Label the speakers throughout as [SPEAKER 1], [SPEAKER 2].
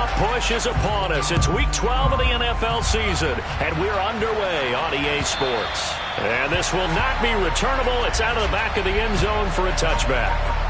[SPEAKER 1] playoff push is upon us. It's Week 12 of the NFL season, and we're underway on EA Sports. And this will not be returnable. It's out of the back of the end zone for a touchback.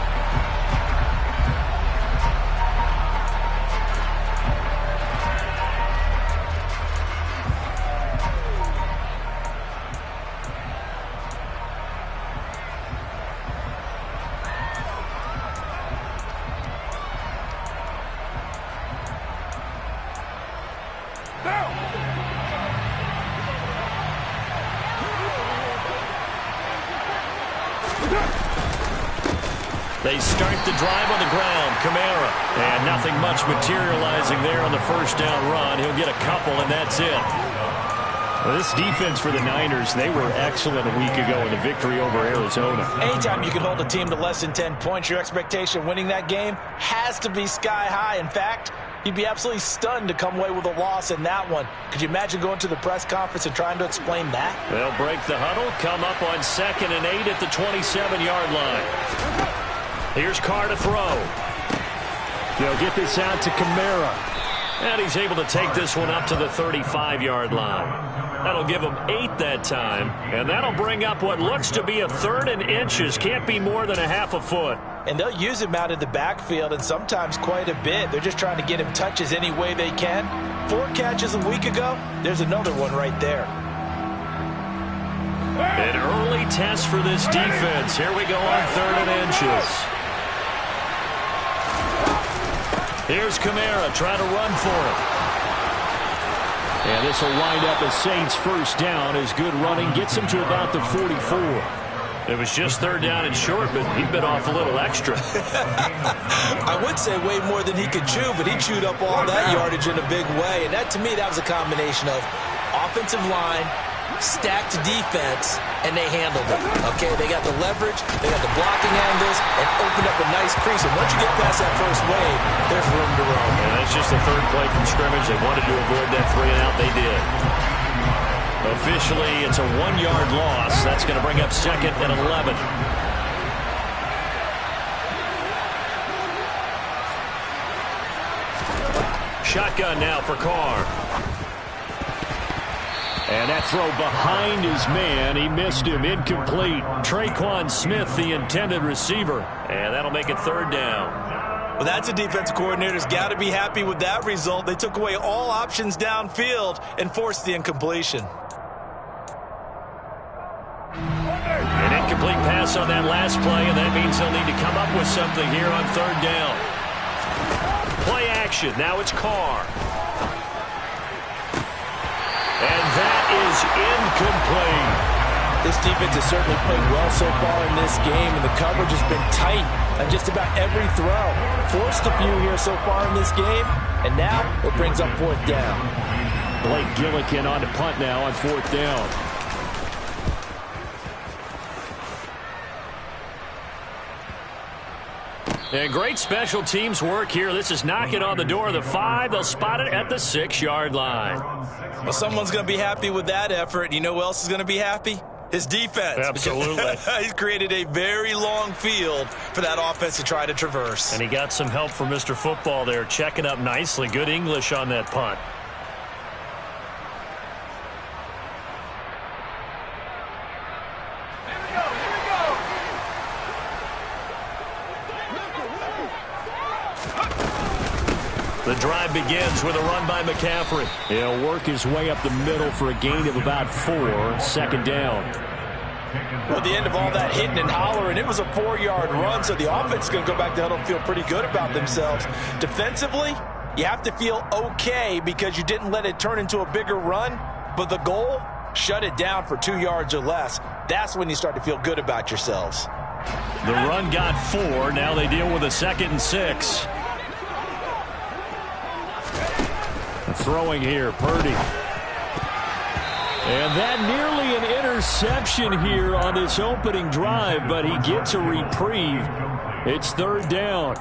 [SPEAKER 1] They start the drive on the ground. Kamara. And nothing much materializing there on the first down run. He'll get a couple, and that's it. Well, this defense for the Niners, they were excellent a week ago in the victory over Arizona.
[SPEAKER 2] Anytime you can hold a team to less than 10 points, your expectation winning that game has to be sky high. In fact, you'd be absolutely stunned to come away with a loss in that one. Could you imagine going to the press conference and trying to explain that?
[SPEAKER 1] They'll break the huddle, come up on 2nd and 8 at the 27-yard line. Here's Carr to throw. They'll get this out to Kamara. And he's able to take this one up to the 35-yard line. That'll give him 8 that time. And that'll bring up what looks to be a 3rd and inches. Can't be more than a half a foot.
[SPEAKER 2] And they'll use him out of the backfield, and sometimes quite a bit. They're just trying to get him touches any way they can. 4 catches a week ago. There's another one right there.
[SPEAKER 1] An early test for this defense. Here we go on 3rd and inches. Here's Kamara trying to run for it. And this will wind up a Saints first down as good running gets him to about the 44. It was just 3rd down and short, but he bit off a little extra.
[SPEAKER 2] I would say way more than he could chew, but he chewed up all that yardage in a big way. And that, to me, that was a combination of offensive line, stacked defense, and they handled it. Okay, they got the leverage, they got the blocking angles, and opened up a nice crease. And once you get past that first wave, there's room to roam.
[SPEAKER 1] And that's just the 3rd play from scrimmage. They wanted to avoid that 3 and out. They did. Officially, it's a 1-yard loss. That's going to bring up 2nd and 11. Shotgun now for Carr. And that throw behind his man. He missed him. Incomplete. Traquan Smith, the intended receiver. And that'll make it 3rd down.
[SPEAKER 2] Well, that's a defensive coordinator's got to be happy with that result. They took away all options downfield and forced the incompletion.
[SPEAKER 1] An incomplete pass on that last play, and that means they'll need to come up with something here on 3rd down. Play action. Now it's Carr. And that is incomplete.
[SPEAKER 2] This defense has certainly played well so far in this game, and the coverage has been tight on just about every throw. Forced a few here so far in this game, and now it brings up 4th down.
[SPEAKER 1] Blake Gillikin on to punt now on 4th down. And great special teams work here. This is knocking on the door of the 5. They'll spot it at the 6-yard line.
[SPEAKER 2] Well, someone's going to be happy with that effort. You know who else is going to be happy? His defense.
[SPEAKER 1] Absolutely.
[SPEAKER 2] He's created a very long field for that offense to try to traverse.
[SPEAKER 1] And he got some help from Mr. Football there, checking up nicely. Good English on that punt. The drive begins with a run by McCaffrey. He'll work his way up the middle for a gain of about 4. 2nd down.
[SPEAKER 2] Well, at the end of all that hitting and hollering, it was a 4-yard run, so the offense is going to go back to huddle and feel pretty good about themselves. Defensively, you have to feel okay because you didn't let it turn into a bigger run, but the goal, shut it down for 2 yards or less. That's when you start to feel good about yourselves.
[SPEAKER 1] The run got 4. Now they deal with a 2nd and 6. Throwing here, Purdy. And that nearly an interception here on this opening drive, but he gets a reprieve. It's 3rd down.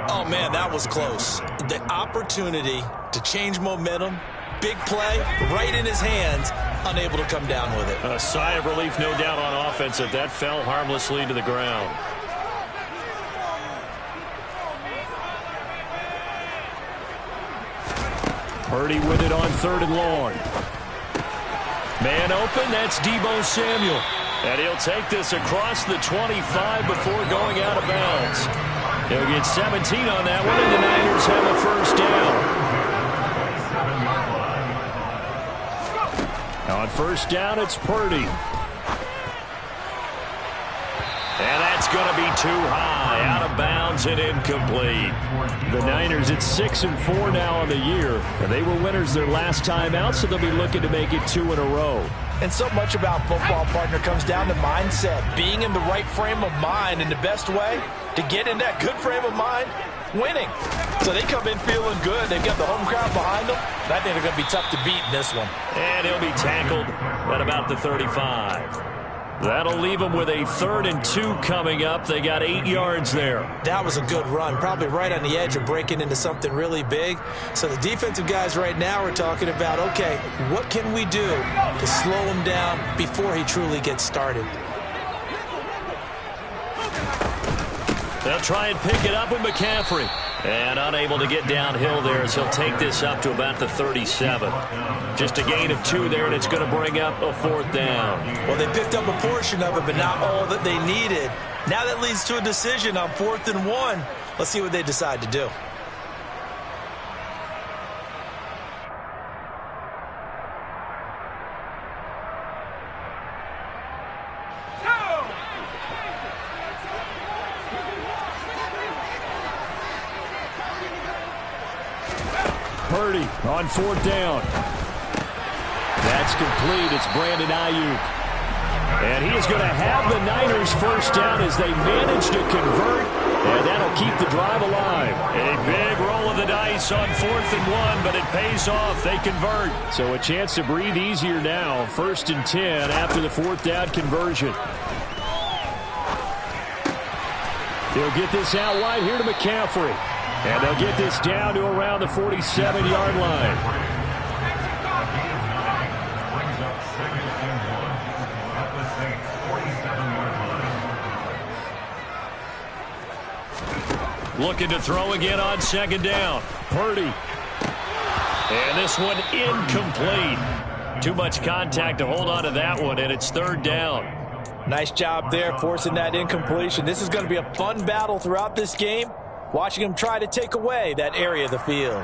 [SPEAKER 2] Oh, man, that was close. The opportunity to change momentum, big play, right in his hands, unable to come down with it.
[SPEAKER 1] A sigh of relief, no doubt, on offense if that fell harmlessly to the ground. Purdy with it on 3rd and long. Man open, that's Deebo Samuel. And he'll take this across the 25 before going out of bounds. He'll get 17 on that one, and the Niners have a first down. On first down, it's Purdy. And that's going to be too high, out of bounds and incomplete. The Niners at 6-4 now on the year, and they were winners their last time out, so they'll be looking to make it 2 in a row.
[SPEAKER 2] And so much about football, partner, comes down to mindset, being in the right frame of mind, and the best way to get in that good frame of mind, winning. So they come in feeling good. They've got the home crowd behind them, and I think they're going to be tough to beat in this one.
[SPEAKER 1] And he'll be tackled at about the 35. That'll leave them with a 3rd and 2 coming up. They got 8 yards there.
[SPEAKER 2] That was a good run, probably right on the edge of breaking into something really big. So the defensive guys right now are talking about, okay, what can we do to slow him down before he truly gets started?
[SPEAKER 1] They'll try and pick it up with McCaffrey. And unable to get downhill there as he'll take this up to about the 37. Just a gain of 2 there, and it's going to bring up a 4th down.
[SPEAKER 2] Well, they picked up a portion of it, but not all that they needed. Now that leads to a decision on 4th and 1. Let's see what they decide to do.
[SPEAKER 1] Purdy on 4th down. That's complete. It's Brandon Ayuk. And he is going to have the Niners first down as they manage to convert. And that'll keep the drive alive. A big roll of the dice on 4th and 1, but it pays off. They convert. So a chance to breathe easier now. 1st and 10 after the 4th down conversion. He'll get this out wide here to McCaffrey. And they'll get this down to around the 47-yard line. Looking to throw again on 2nd down. Purdy. And this one incomplete. Too much contact to hold on to that one, and it's 3rd down.
[SPEAKER 2] Nice job there forcing that incompletion. This is going to be a fun battle throughout this game. Watching him try to take away that area of the field.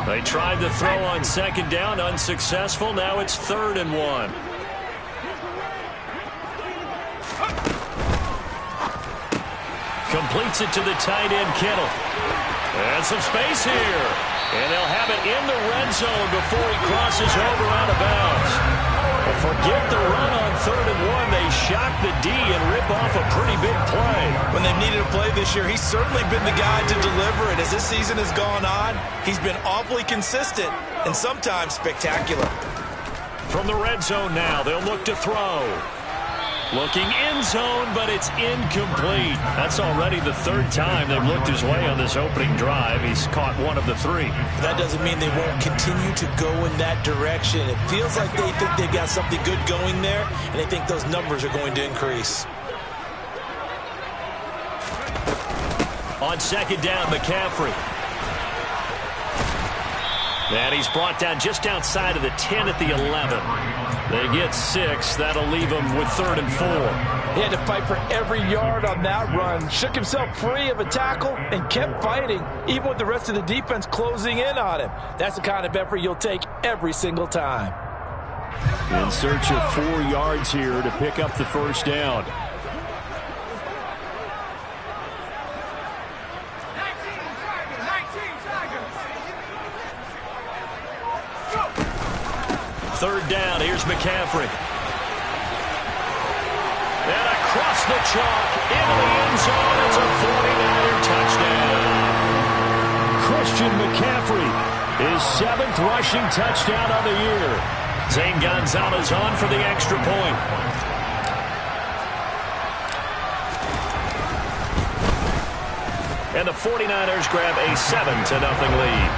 [SPEAKER 1] They tried to throw on 2nd down, unsuccessful. Now it's 3rd and 1. Completes it to the tight end, Kittle. And some space here. And they'll have it in the red zone before he crosses over out of bounds. Forget the run on 3rd and 1. They shock the D and rip off a pretty big play.
[SPEAKER 2] When they've needed a play this year, he's certainly been the guy to deliver it. As this season has gone on, he's been awfully consistent and sometimes spectacular.
[SPEAKER 1] From the red zone now, they'll look to throw. Looking in zone, but it's incomplete. That's already the 3rd time they've looked his way on this opening drive. He's caught 1 of the 3.
[SPEAKER 2] That doesn't mean they won't continue to go in that direction. It feels like they think they've got something good going there, and they think those numbers are going to increase.
[SPEAKER 1] On 2nd down, McCaffrey. And he's brought down just outside of the 10 at the 11. They get 6. That'll leave him with 3rd and 4.
[SPEAKER 2] He had to fight for every yard on that run. Shook himself free of a tackle and kept fighting, even with the rest of the defense closing in on him. That's the kind of effort you'll take every single time.
[SPEAKER 1] In search of 4 yards here to pick up the first down. Third down, here's McCaffrey. And across the chalk, into the end zone, it's a 49er touchdown. Christian McCaffrey, his 7th rushing touchdown of the year. Zane Gonzalez on for the extra point. And the 49ers grab a 7-0 lead.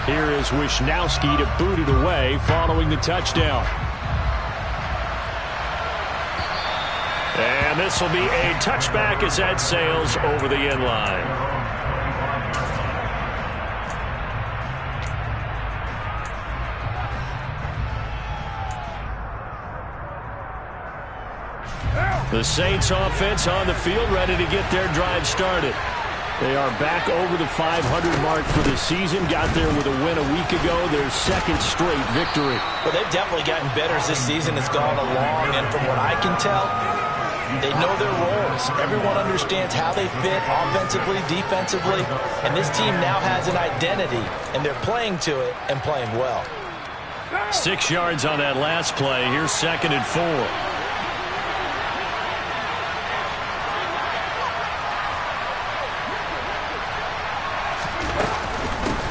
[SPEAKER 1] Here is Wisnowski to boot it away following the touchdown. And this will be a touchback as that sails over the end line. The Saints offense on the field, ready to get their drive started. They are back over the 500 mark for the season. Got there with a win a week ago, their second straight victory.
[SPEAKER 2] Well, they've definitely gotten better as this season has gone along, and from what I can tell, they know their roles. Everyone understands how they fit offensively, defensively, and this team now has an identity, and they're playing to it and playing well.
[SPEAKER 1] 6 yards on that last play. Here's 2nd and 4.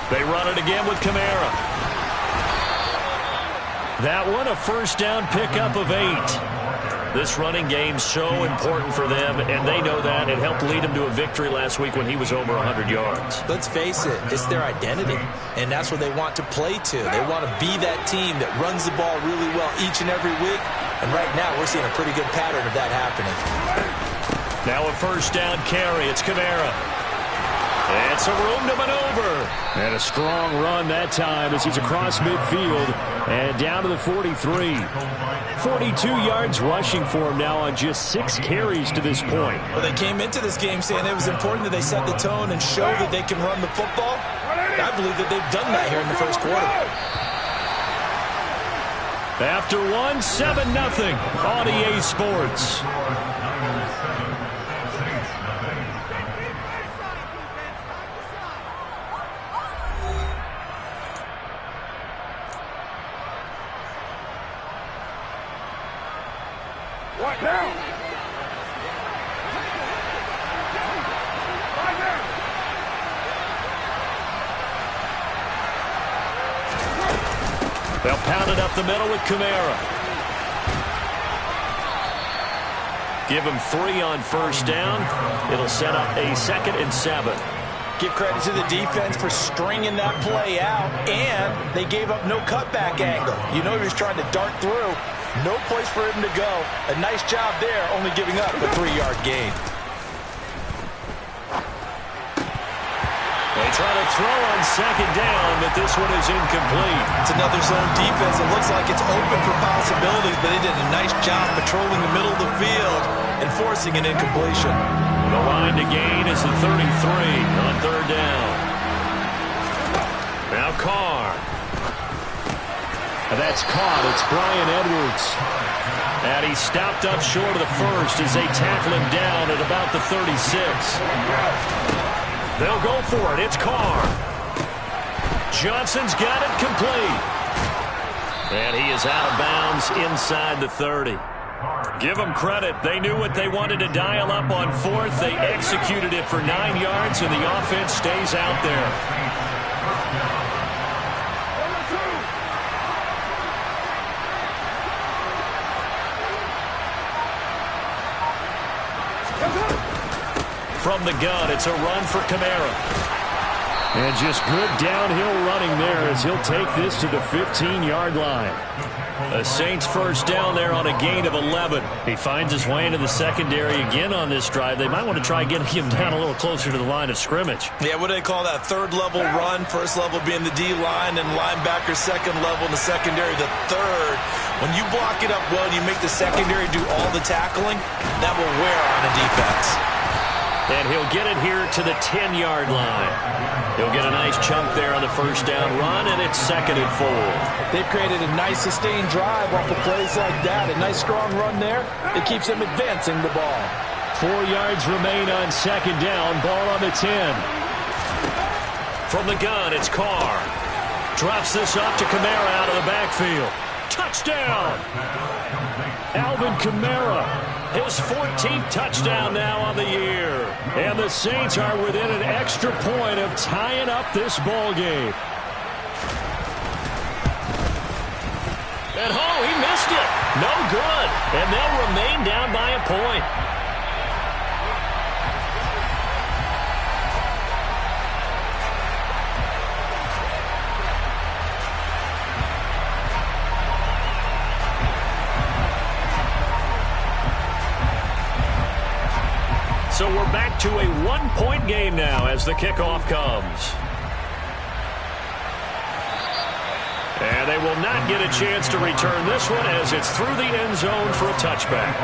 [SPEAKER 1] They run it again with Kamara. That one, a first down pickup of 8. This running game's so important for them, and they know that. It helped lead them to a victory last week when he was over 100 yards.
[SPEAKER 2] Let's face it, it's their identity, and that's what they want to play to. They want to be that team that runs the ball really well each and every week, and right now we're seeing a pretty good pattern of that happening.
[SPEAKER 1] Now a first down carry. It's Kamara. And some room to maneuver. And a strong run that time as he's across midfield and down to the 43. 42 yards rushing for him now on just 6 carries to this point.
[SPEAKER 2] Well, they came into this game saying it was important that they set the tone and show that they can run the football. I believe that they've done that here in the first quarter.
[SPEAKER 1] After one, 7-0 on EA Sports.
[SPEAKER 3] What now?
[SPEAKER 1] They'll pound it up the middle with Kamara. Give him 3 on first down. It'll set up a 2nd and 7.
[SPEAKER 2] Give credit to the defense for stringing that play out, and they gave up no cutback angle. You know he was trying to dart through. No place for him to go. A nice job there, only giving up a 3-yard gain.
[SPEAKER 1] They try to throw on 2nd down, but this one is incomplete.
[SPEAKER 2] It's another zone defense. It looks like it's open for possibilities, but they did a nice job patrolling the middle of the field and forcing an incompletion.
[SPEAKER 1] The line to gain is the 33 on 3rd down. Now Carr. That's caught. It's Brian Edwards. And he's stopped up short of the first as they tackle him down at about the 36. They'll go for it. It's Carr. Johnson's got it complete. And he is out of bounds inside the 30. Give them credit. They knew what they wanted to dial up on 4th. They executed it for 9 yards, and the offense stays out there. From the gun, it's a run for Kamara. And just good downhill running there as he'll take this to the 15-yard line. A Saints first down there on a gain of 11. He finds his way into the secondary again on this drive. They might want to try getting him down a little closer to the line of scrimmage.
[SPEAKER 2] Yeah, what do they call that? 3rd level run, 1st level being the D-line, and linebacker 2nd level, and the secondary the 3rd. When you block it up well and you make the secondary do all the tackling, that will wear on a defense.
[SPEAKER 1] And he'll get it here to the 10-yard line. He'll get a nice chunk there on the first down run, and it's 2nd and 4.
[SPEAKER 2] They've created a nice sustained drive off of plays like that. A nice strong run there. It keeps them advancing the ball.
[SPEAKER 1] 4 yards remain on 2nd down. Ball on the 10. From the gun, it's Carr. Drops this off to Kamara out of the backfield. Touchdown! Alvin Kamara. His 14th touchdown now on the year. And the Saints are within an extra point of tying up this ball game. And he missed it. No good. And they'll remain down by a point. So we're back to a one-point game now as the kickoff comes. And they will not get a chance to return this one as it's through the end zone for a touchback.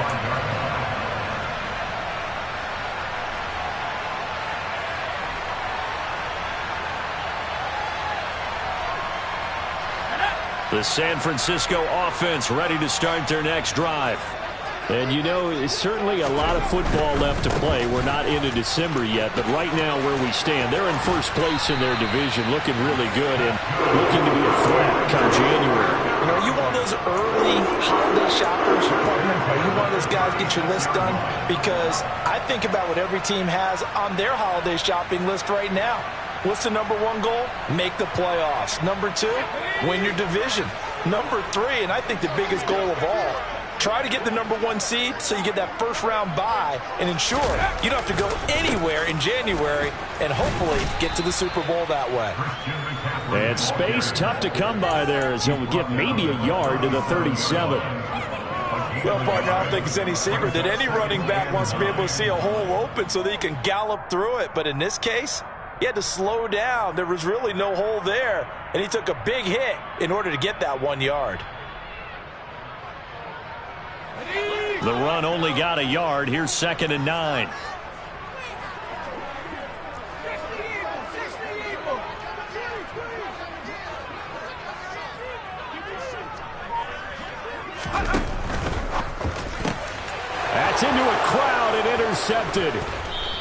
[SPEAKER 1] The San Francisco offense ready to start their next drive. And, you know, it's certainly a lot of football left to play. We're not into December yet, but right now where we stand, they're in first place in their division, looking really good and looking to be a threat come January.
[SPEAKER 2] You know, are you one of those early holiday shoppers, partner? Are you one of those guys get your list done? Because I think about what every team has on their holiday shopping list right now. What's the number one goal? Make the playoffs. Number two, win your division. Number three, and I think the biggest goal of all, try to get the number one seed so you get that first round bye and ensure you don't have to go anywhere in January and hopefully get to the Super Bowl that way.
[SPEAKER 1] And space tough to come by there as he'll get maybe a yard to the 37.
[SPEAKER 2] Well, partner, I don't think it's any secret that any running back wants to be able to see a hole open so that he can gallop through it. But in this case, he had to slow down. There was really no hole there, and he took a big hit in order to get that 1 yard.
[SPEAKER 1] The run only got a yard. Here's 2nd and 9. That's into a crowd and intercepted.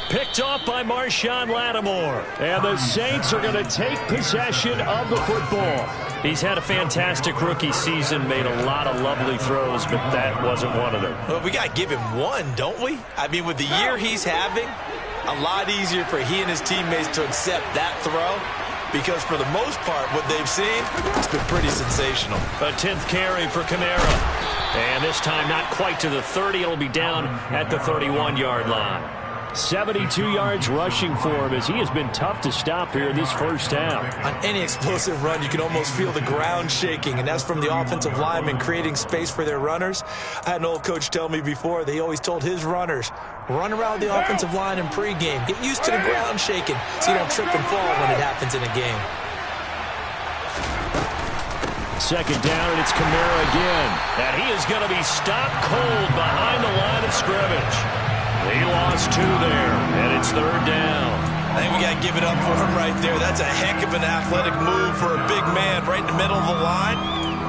[SPEAKER 1] Picked off by Marshawn Lattimore. And the Saints are going to take possession of the football. He's had a fantastic rookie season, made a lot of lovely throws, but that wasn't one of them.
[SPEAKER 2] Well, we got to give him one, don't we? I mean, with the year he's having, a lot easier for he and his teammates to accept that throw because for the most part, what they've seen, it's been pretty sensational.
[SPEAKER 1] A 10th carry for Kamara. And this time not quite to the 30. It'll be down at the 31-yard line. 72 yards rushing for him as he has been tough to stop here this first half.
[SPEAKER 2] On any explosive run, you can almost feel the ground shaking, and that's from the offensive linemen creating space for their runners. I had an old coach tell me before, they always told his runners, run around the offensive line in pregame. Get used to the ground shaking so you don't trip and fall when it happens in a game.
[SPEAKER 1] 2nd down, and it's Kamara again. And he is going to be stopped cold behind the line of scrimmage. He lost 2 there, and it's 3rd down.
[SPEAKER 2] I think we got to give it up for him right there. That's a heck of an athletic move for a big man right in the middle of the line.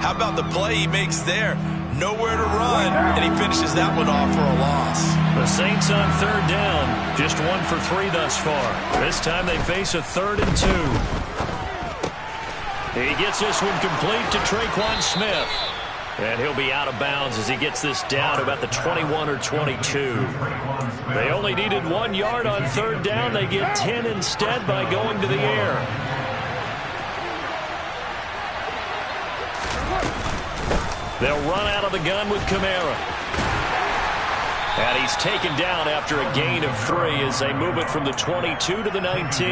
[SPEAKER 2] How about the play he makes there? Nowhere to run, and he finishes that one off for a loss.
[SPEAKER 1] The Saints on 3rd down, just 1 for 3 thus far. This time they face a 3rd and 2. He gets this one complete to Traquan Smith. And he'll be out of bounds as he gets this down to about the 21 or 22. They only needed 1 yard on 3rd down. They get 10 instead by going to the air. They'll run out of the gun with Kamara. And he's taken down after a gain of 3 as they move it from the 22 to the 19.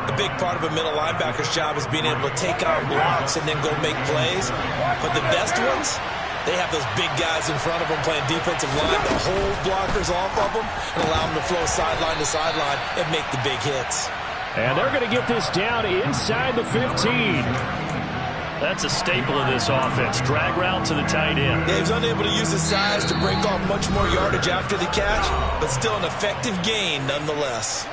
[SPEAKER 2] A big part of a middle linebacker's job is being able to take on blocks and then go make plays. But the best ones, they have those big guys in front of them playing defensive line that hold blockers off of them and allow them to flow sideline to sideline and make the big hits.
[SPEAKER 1] And they're going to get this down inside the 15. That's a staple of this offense. Drag route to the tight end.
[SPEAKER 2] Yeah, he was unable to use his size to break off much more yardage after the catch, but still an effective gain nonetheless.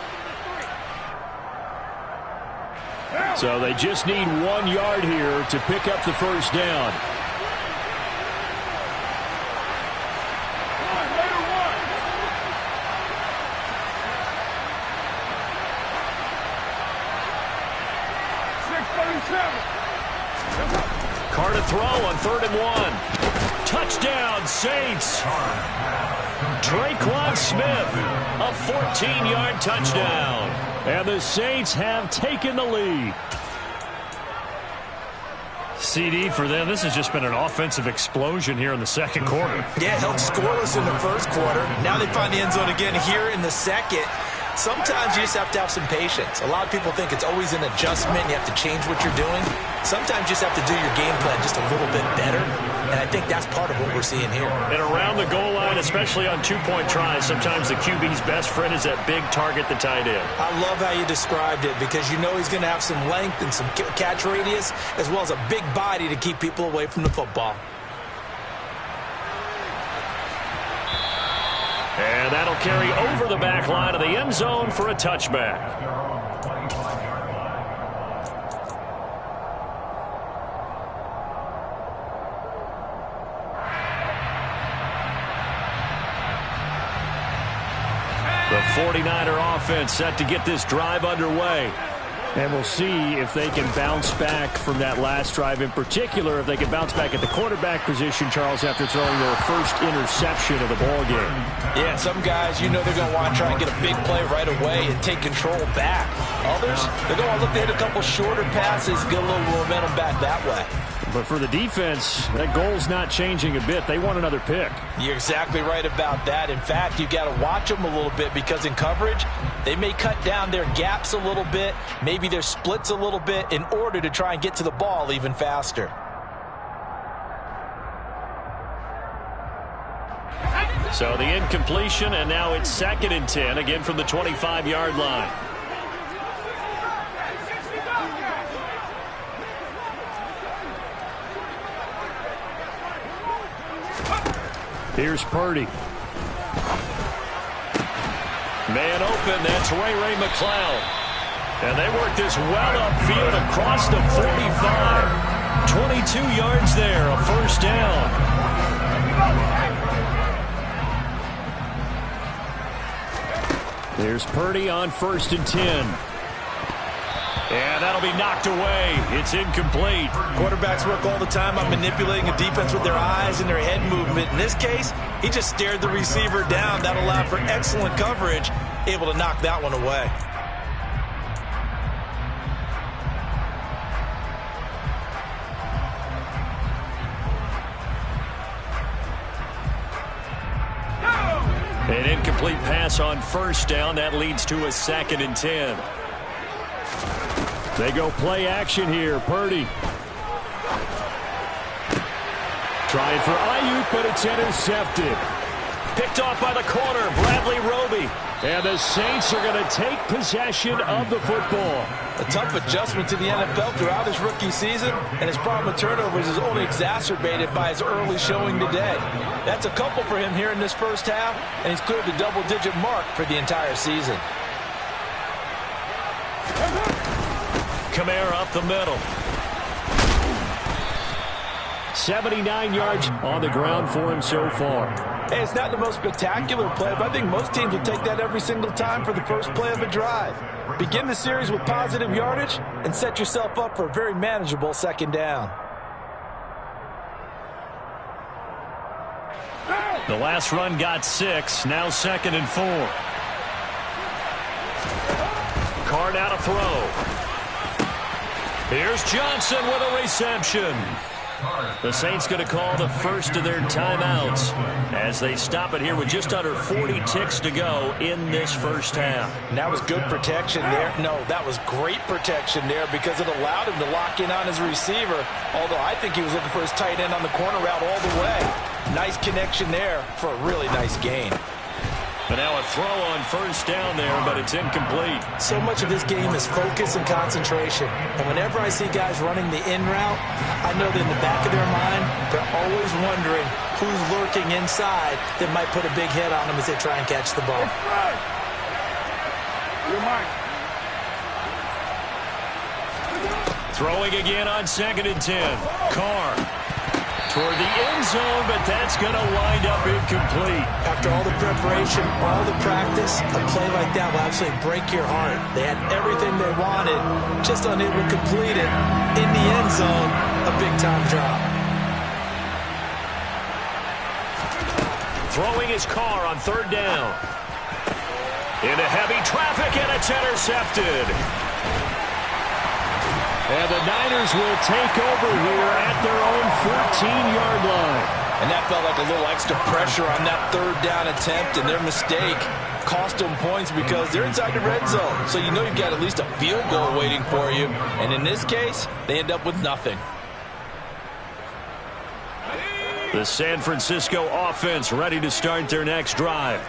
[SPEAKER 1] So they just need 1 yard here to pick up the first down. Carr to throw on 3rd and 1. Touchdown, Saints. Traquan Smith, a 14-yard touchdown. And the Saints have taken the lead. CD for them. This has just been an offensive explosion here in the 2nd quarter.
[SPEAKER 2] Yeah, held scoreless in the 1st quarter. Now they find the end zone again here in the 2nd. Sometimes you just have to have some patience. A lot of people think it's always an adjustment. You have to change what you're doing. Sometimes you just have to do your game plan just a little bit better. And I think that's part of what we're seeing here.
[SPEAKER 1] And around the goal line, especially on two-point tries, sometimes the QB's best friend is that big target, the tight end.
[SPEAKER 2] I love how you described it because you know he's going to have some length and some catch radius as well as a big body to keep people away from the football.
[SPEAKER 1] And that'll carry over the back line of the end zone for a touchback. The 49er offense set to get this drive underway. And we'll see if they can bounce back from that last drive, in particular, if they can bounce back at the quarterback position, Charles, after throwing their first interception of the ball game.
[SPEAKER 2] Yeah, some guys, you know they're going to want to try and get a big play right away and take control back. Others, they're going to look to hit a couple shorter passes, get a little momentum back that way.
[SPEAKER 1] But for the defense, that goal's not changing a bit. They want another pick.
[SPEAKER 2] You're exactly right about that. In fact, you got to watch them a little bit because in coverage, they may cut down their gaps a little bit, maybe their splits a little bit in order to try and get to the ball even faster.
[SPEAKER 1] So the incompletion, and now it's 2nd and 10, again from the 25-yard line. Here's Purdy. Man open, that's Ray McCloud. And they work this well upfield across the 45. 22 yards there, a first down. There's Purdy on 1st and 10. And that'll be knocked away. It's incomplete.
[SPEAKER 2] Quarterbacks work all the time on manipulating a defense with their eyes and their head movement. In this case, he just stared the receiver down. That allowed for excellent coverage, able to knock that one away.
[SPEAKER 1] An incomplete pass on 1st down. That leads to a 2nd and 10. They go play action here. Purdy. Trying for Ayuk, but it's intercepted. Picked off by the corner, Bradley Roby. And the Saints are going to take possession of the football.
[SPEAKER 2] A tough adjustment to the NFL throughout his rookie season, and his problem with turnovers is only exacerbated by his early showing today. That's a couple for him here in this first half, and he's cleared the double-digit mark for the entire season.
[SPEAKER 1] Kamara up the middle. 79 yards on the ground for him so far.
[SPEAKER 2] Hey, it's not the most spectacular play, but I think most teams will take that every single time for the first play of a drive. Begin the series with positive yardage and set yourself up for a very manageable 2nd down.
[SPEAKER 1] The last run got 6, now 2nd and 4. Card out to throw. Here's Johnson with a reception. The Saints going to call the first of their timeouts as they stop it here with just under 40 ticks to go in this first half.
[SPEAKER 2] And that was good protection there. No, that was great protection there because it allowed him to lock in on his receiver, although I think he was looking for his tight end on the corner route all the way. Nice connection there for a really nice gain.
[SPEAKER 1] But now a throw on 1st down there, but it's incomplete.
[SPEAKER 2] So much of this game is focus and concentration. And whenever I see guys running the in route, I know that in the back of their mind, they're always wondering who's lurking inside that might put a big hit on them as they try and catch the ball.
[SPEAKER 1] Throwing again on 2nd and 10. Carr. Toward the end zone, but that's going to wind up incomplete.
[SPEAKER 2] After all the preparation, all the practice, a play like that will absolutely break your heart. They had everything they wanted, just unable to complete it. In the end zone, a big-time drop.
[SPEAKER 1] Throwing his Carr on 3rd down. Into heavy traffic, and it's intercepted. And the Niners will take over here at their own 14-yard line.
[SPEAKER 2] And that felt like a little extra pressure on that 3rd down attempt, and their mistake cost them points because they're inside the red zone. So you know you've got at least a field goal waiting for you. And in this case, they end up with nothing.
[SPEAKER 1] The San Francisco offense ready to start their next drive.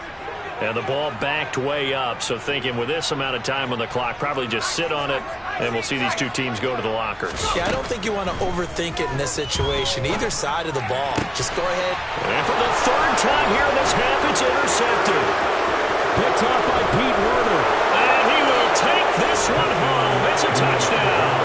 [SPEAKER 1] And the ball backed way up. So thinking with this amount of time on the clock, probably just sit on it, and we'll see these two teams go to the lockers.
[SPEAKER 2] Yeah, I don't think you want to overthink it in this situation. Either side of the ball. Just go ahead.
[SPEAKER 1] And for the third time here in this half, it's intercepted. Picked off by Pete Werner. And he will take this one home. It's a touchdown.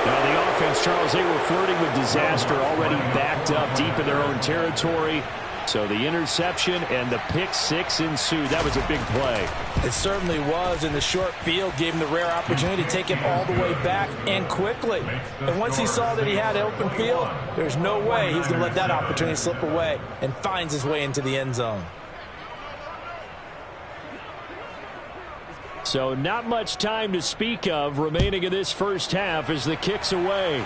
[SPEAKER 1] Now the offense, Charles, they were flirting with disaster, already backed up deep in their own territory. So the interception and the pick six ensued. That was a big play.
[SPEAKER 2] It certainly was, and the short field gave him the rare opportunity to take it all the way back and quickly. And once he saw that he had open field, there's no way he's going to let that opportunity slip away, and finds his way into the end zone.
[SPEAKER 1] So not much time to speak of remaining in this first half as the kick's away.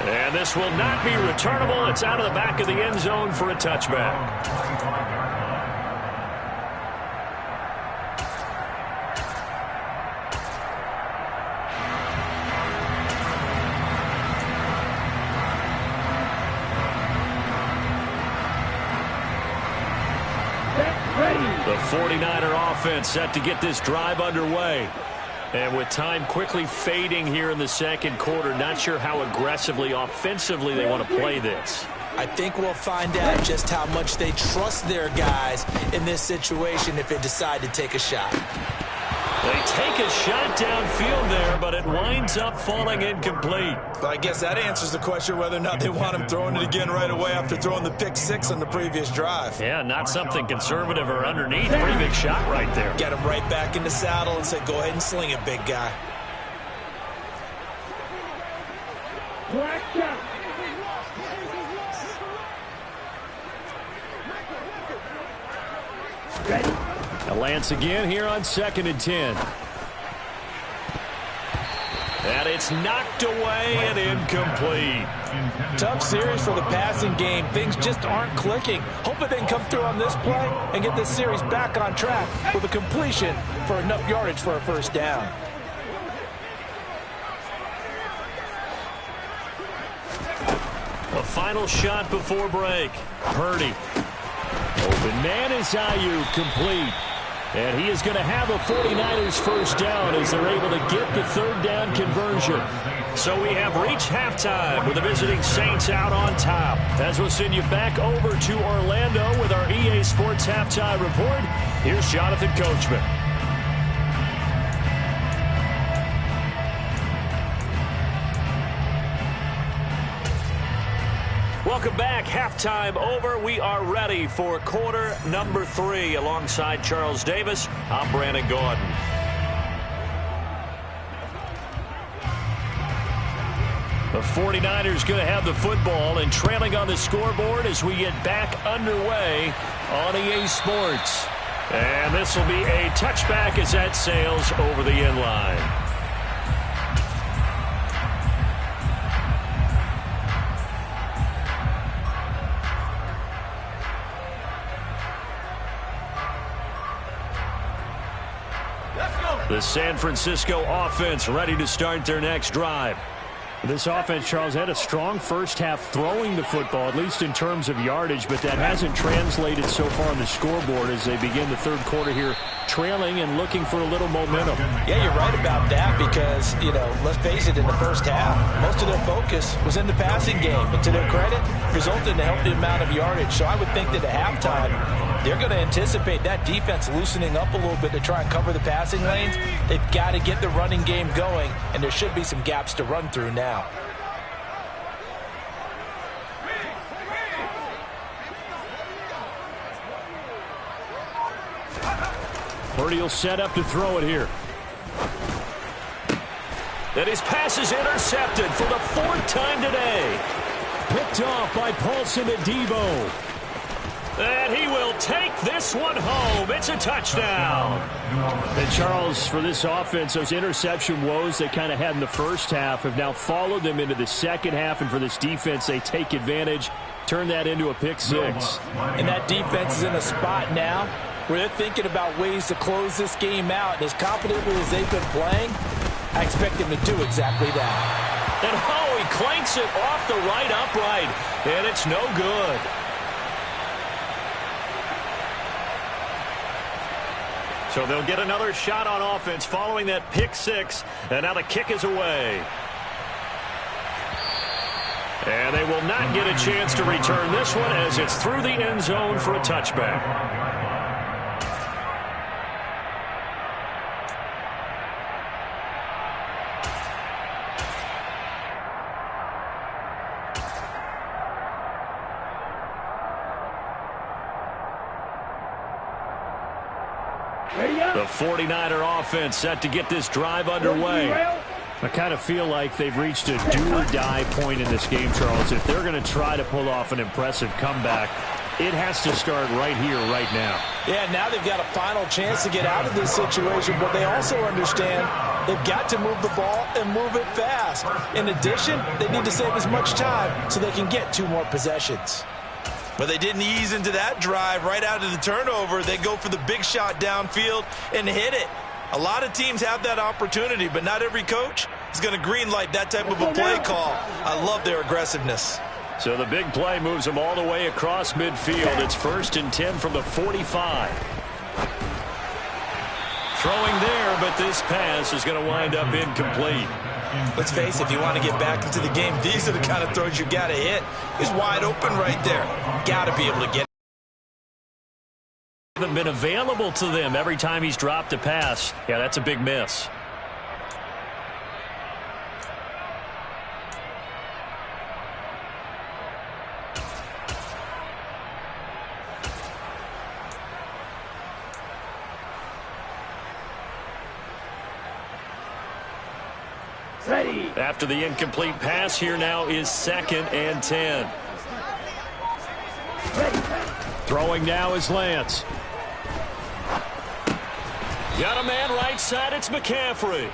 [SPEAKER 1] And this will not be returnable. It's out of the back of the end zone for a touchback. The 49er offense set to get this drive underway. And with time quickly fading here in the second quarter, not sure how aggressively, offensively they want to play this.
[SPEAKER 2] I think we'll find out just how much they trust their guys in this situation if they decide to take a shot.
[SPEAKER 1] They take a shot downfield there, but it winds up falling incomplete.
[SPEAKER 2] But I guess that answers the question whether or not they want him throwing it again right away after throwing the pick six on the previous drive.
[SPEAKER 1] Yeah, not something conservative or underneath. Pretty big shot right there.
[SPEAKER 2] Get him right back in the saddle and say, go ahead and sling it, big guy.
[SPEAKER 1] Now Lance again here on 2nd and 10. And it's knocked away and incomplete.
[SPEAKER 2] Tough series for the passing game. Things just aren't clicking. Hoping they can come through on this play and get this series back on track with a completion for enough yardage for a first down.
[SPEAKER 1] A final shot before break. Purdy. Open man is Ayuk, complete. And he is going to have a 49ers first down as they're able to get the third down conversion. So we have reached halftime with the visiting Saints out on top. As we'll send you back over to Orlando with our EA Sports Halftime Report, here's Jonathan Coachman. Welcome back. Halftime over. We are ready for quarter number 3. Alongside Charles Davis, I'm Brandon Gordon. The 49ers going to have the football and trailing on the scoreboard as we get back underway on EA Sports. And this will be a touchback as that sails over the end line. The San Francisco offense ready to start their next drive. This offense, Charles, had a strong first half throwing the football, at least in terms of yardage, but that hasn't translated so far on the scoreboard as they begin the third quarter here, trailing and looking for a little momentum.
[SPEAKER 2] Yeah, you're right about that because, let's face it, in the first half, most of their focus was in the passing game. But to their credit, resulted in a healthy amount of yardage. So I would think that at halftime, they're going to anticipate that defense loosening up a little bit to try and cover the passing lanes. They've got to get the running game going, and there should be some gaps to run through now.
[SPEAKER 1] Purdy will set up to throw it here. And his pass is intercepted for the 4th time today. Picked off by Paulson Adebo. And he will take this one home. It's a touchdown. And Charles, for this offense, those interception woes they kind of had in the first half have now followed them into the second half. And for this defense, they take advantage, turn that into a pick six.
[SPEAKER 2] And that defense is in a spot now where they're thinking about ways to close this game out. And as confidently as they've been playing, I expect them to do exactly that.
[SPEAKER 1] And he clanks it off the right upright. And it's no good. So they'll get another shot on offense following that pick six. And now the kick is away. And they will not get a chance to return this one as it's through the end zone for a touchback. The 49er offense set to get this drive underway. I kind of feel like they've reached a do-or-die point in this game, Charles. If they're going to try to pull off an impressive comeback, it has to start right here, right now.
[SPEAKER 2] Yeah, now they've got a final chance to get out of this situation, but they also understand they've got to move the ball and move it fast. In addition, they need to save as much time so they can get 2 more possessions. But they didn't ease into that drive right out of the turnover. They go for the big shot downfield and hit it. A lot of teams have that opportunity, but not every coach is going to greenlight that type of a play call. I love their aggressiveness.
[SPEAKER 1] So the big play moves them all the way across midfield. It's 1st and 10 from the 45. Throwing there, but this pass is going to wind up incomplete.
[SPEAKER 2] Let's face it, if you want to get back into the game, these are the kind of throws you got to hit. He's wide open right there. Got to be able to get it.
[SPEAKER 1] Haven't been available to them every time he's dropped a pass. Yeah, that's a big miss. After the incomplete pass, here now is 2nd and 10. Throwing now is Lance. Got a man right side, it's McCaffrey.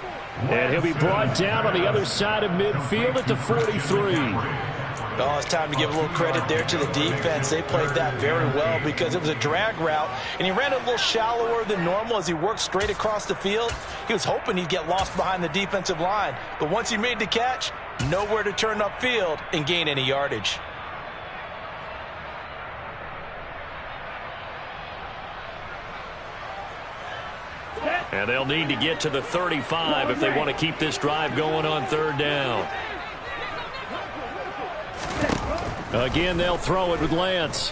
[SPEAKER 1] And he'll be brought down on the other side of midfield at the 43.
[SPEAKER 2] Oh, it's time to give a little credit there to the defense. They played that very well because it was a drag route, and he ran it a little shallower than normal as he worked straight across the field. He was hoping he'd get lost behind the defensive line, but once he made the catch, nowhere to turn upfield and gain any yardage.
[SPEAKER 1] And they'll need to get to the 35 if they want to keep this drive going on 3rd down. Again, they'll throw it with Lance.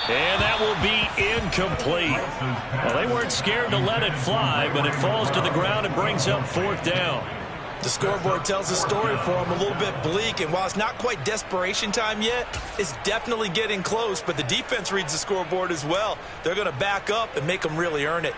[SPEAKER 1] And that will be incomplete. Well, they weren't scared to let it fly, but it falls to the ground and brings up 4th down.
[SPEAKER 2] The scoreboard tells a story for them, a little bit bleak, and while it's not quite desperation time yet, it's definitely getting close, but the defense reads the scoreboard as well. They're going to back up and make them really earn it.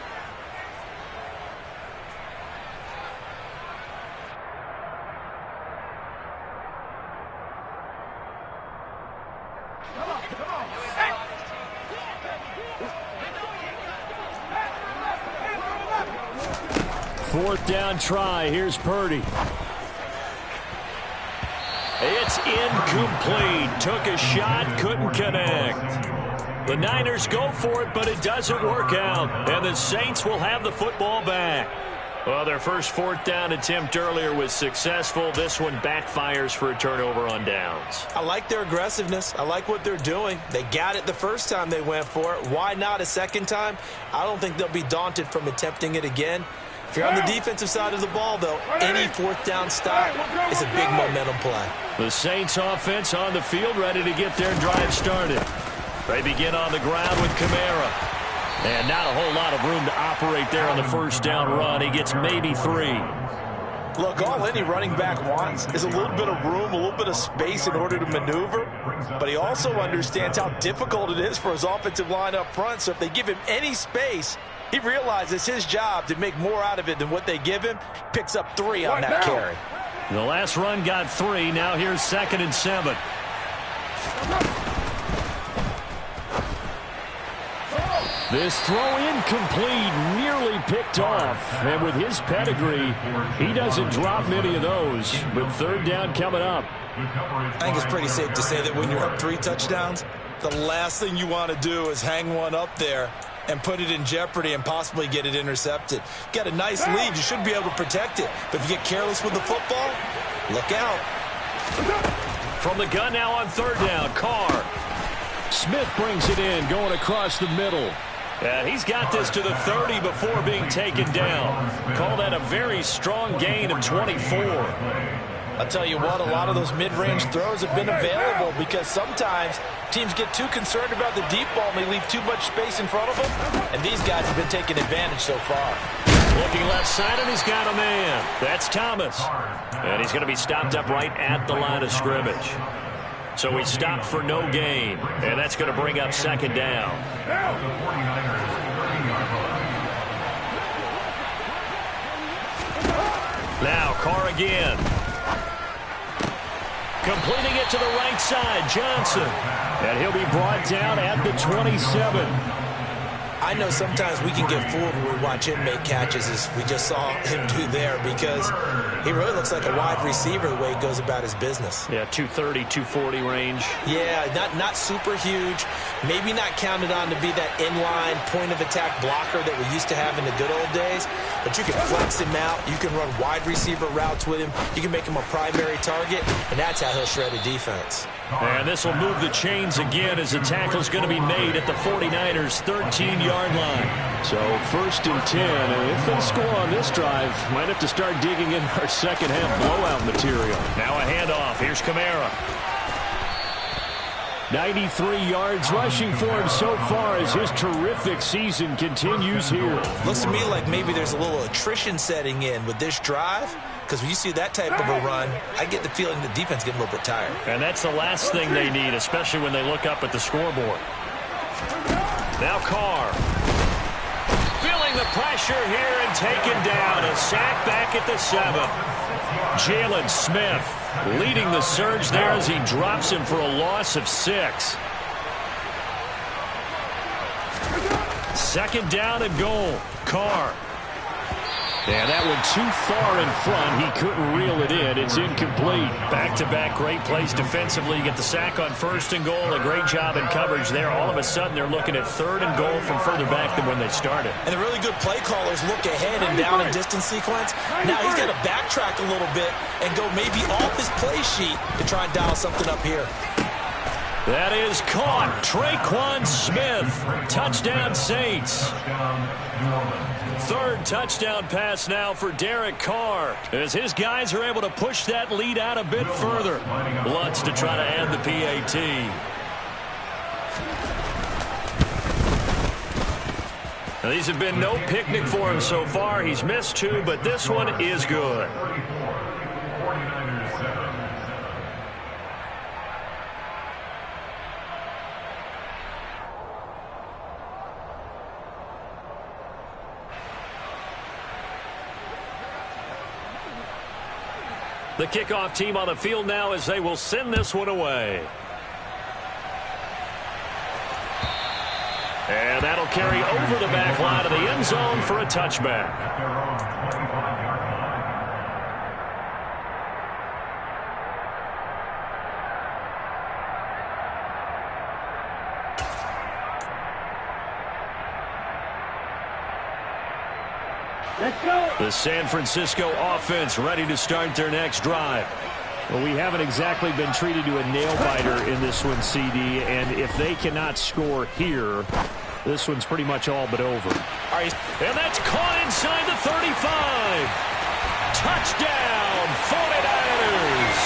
[SPEAKER 1] Fourth down try. Here's Purdy. It's incomplete. Took a shot, couldn't connect. The Niners go for it, but it doesn't work out. And the Saints will have the football back. Well, their first 4th down attempt earlier was successful. This one backfires for a turnover on downs.
[SPEAKER 2] I like their aggressiveness. I like what they're doing. They got it the first time they went for it. Why not a second time? I don't think they'll be daunted from attempting it again. If you're on the defensive side of the ball, though, any 4th down stop is a big momentum play.
[SPEAKER 1] The Saints offense on the field, ready to get their drive started. They begin on the ground with Kamara. And not a whole lot of room to operate there on the 1st down run. He gets maybe 3.
[SPEAKER 2] Look, all any running back wants is a little bit of room, a little bit of space in order to maneuver. But he also understands how difficult it is for his offensive line up front. So if they give him any space, he realizes his job to make more out of it than what they give him. Picks up 3 on that carry.
[SPEAKER 1] The last run got 3. Now here's 2nd and 7. This throw incomplete, nearly picked off. And with his pedigree, he doesn't drop many of those. But third down coming up.
[SPEAKER 2] I think it's pretty safe to say that when you're up 3 touchdowns, the last thing you want to do is hang one up there and put it in jeopardy and possibly get it intercepted. Got a nice lead. You should be able to protect it. But if you get careless with the football, look out.
[SPEAKER 1] From the gun now on third down, Carr. Smith brings it in, going across the middle. And he's got this to the 30 before being taken down. Call that a very strong gain of 24.
[SPEAKER 2] I'll tell you what, a lot of those mid-range throws have been available because sometimes teams get too concerned about the deep ball and they leave too much space in front of them. And these guys have been taking advantage so far.
[SPEAKER 1] Looking left side, and he's got a man. That's Thomas. And he's going to be stopped up right at the line of scrimmage. So he stopped for no gain, and that's going to bring up second down. Now Carr again. Completing it to the right side, Johnson. And he'll be brought down at the 27.
[SPEAKER 2] I know sometimes we can get fooled when we watch him make catches, as we just saw him do there, because he really looks like a wide receiver the way he goes about his business.
[SPEAKER 1] Yeah, 230, 240 range.
[SPEAKER 2] Yeah, not super huge. Maybe not counted on to be that inline point-of-attack blocker that we used to have in the good old days, but you can flex him out. You can run wide receiver routes with him. You can make him a primary target, and that's how he'll shred a defense.
[SPEAKER 1] And this will move the chains again as the tackle is going to be made at the 49ers' 13-yard line. So first and 10, and if they score on this drive, might have to start digging in our second-half blowout material. Now a handoff. Here's Kamara. 93 yards rushing for him so far as his terrific season continues here.
[SPEAKER 2] Looks to me like maybe there's a little attrition setting in with this drive, because when you see that type of a run, I get the feeling the defense getting a little bit tired.
[SPEAKER 1] And that's the last thing they need, especially when they look up at the scoreboard. Now Carr. Feeling the pressure here and taken down. A sack back at the 7. Jalen Smith leading the surge there as he drops him for a loss of 6. Second down and goal. Carr. Yeah, that one too far in front. He couldn't reel it in. It's incomplete. Back-to-back great plays defensively. You get the sack on first and goal. A great job in coverage there. All of a sudden, they're looking at third and goal from further back than when they started.
[SPEAKER 2] And the really good play callers look ahead and down and distance sequence. Now he's got to backtrack a little bit and go maybe off his play sheet to try and dial something up here.
[SPEAKER 1] That is caught. Traquan Smith. Touchdown, Saints. Third touchdown pass now for Derek Carr as his guys are able to push that lead out a bit further. Lutz to try to add the PAT. Now, these have been no picnic for him so far. He's missed 2, but this one is good. The kickoff team on the field now as they will send this one away. And that'll carry over the back line of the end zone for a touchback. The San Francisco offense ready to start their next drive. Well, we haven't exactly been treated to a nail-biter in this one, CD, and if they cannot score here, this one's pretty much all but over. And that's caught inside the 35. Touchdown, 49ers.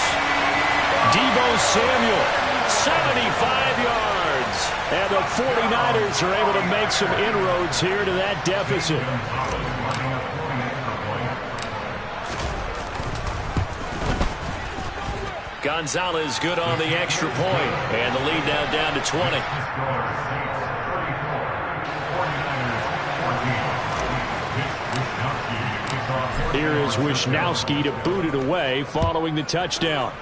[SPEAKER 1] Deebo Samuel, 75 yards. And the 49ers are able to make some inroads here to that deficit. Gonzalez good on the extra point, and the lead now down to 20. Here is Wisnowski to boot it away following the touchdown.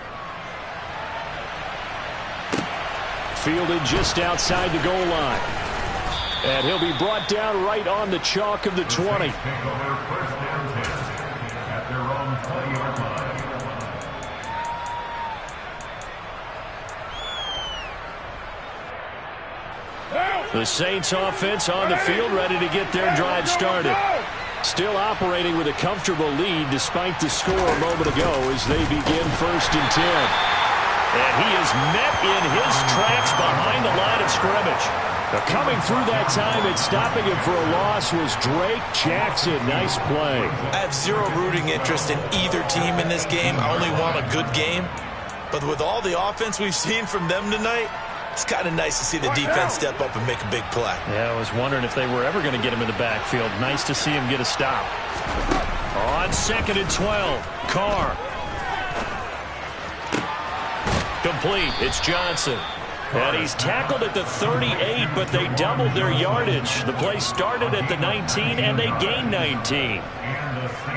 [SPEAKER 1] fielded just outside the goal line. And he'll be brought down right on the chalk of the 20. The Saints offense on the field, ready to get their drive started. Still operating with a comfortable lead despite the score a moment ago as they begin 1st and 10. And he is met in his tracks behind the line of scrimmage. Now coming through that time and stopping him for a loss was Drake Jackson. Nice play.
[SPEAKER 2] I have zero rooting interest in either team in this game. I only want a good game. But with all the offense we've seen from them tonight, it's kind of nice to see the defense step up and make a big play.
[SPEAKER 1] Yeah, I was wondering if they were ever going to get him in the backfield. Nice to see him get a stop. On 2nd and 12, Carr. Complete. It's Johnson. And he's tackled at the 38, but they doubled their yardage. The play started at the 19, and they gained 19.